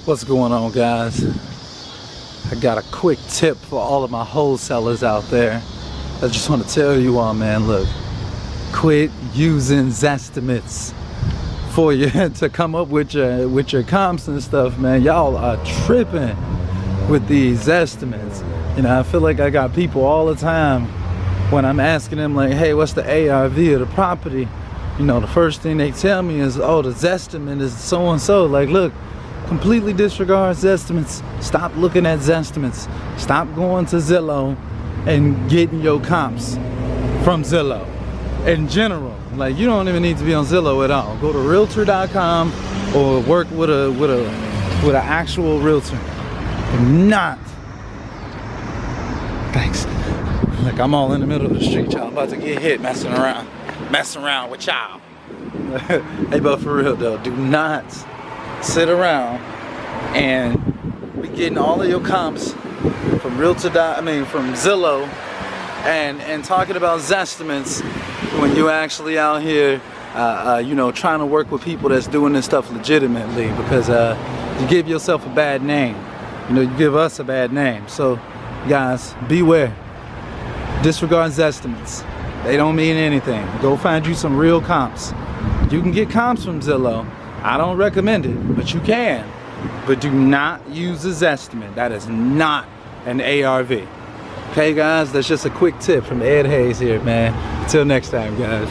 What's going on, guys? I got a quick tip for all of my wholesalers out there. I just want to tell you all, man, look, quit using Zestimates for you to come up with your comps and stuff, man. Y'all are tripping with these estimates. You know, I feel like I got people all the time when I'm asking them, like, hey, what's the ARV of the property? You know, the first thing they tell me is, oh, the Zestimate is so and so. Like, look, completely disregard Zestimates. Stop looking at Zestimates. Stop going to Zillow and getting your comps from Zillow. In general, like, you don't even need to be on Zillow at all. Go to realtor.com or work with an actual realtor. Not. Thanks. Like, I'm all in the middle of the street, y'all. I'm about to get hit messing around with y'all. Hey, but for real though, do not sit around and be getting all of your comps from from Zillow and talking about Zestimates when you actually out here you know, trying to work with people that's doing this stuff legitimately, because you give yourself a bad name. You know, you give us a bad name. So guys, beware. Disregard Zestimates. They don't mean anything. Go find you some real comps. You can get comps from Zillow. I don't recommend it, but you can. But do not use a Zestimate. That is not an ARV. Okay, guys, that's just a quick tip from Ed Hayes here, man. Until next time, guys.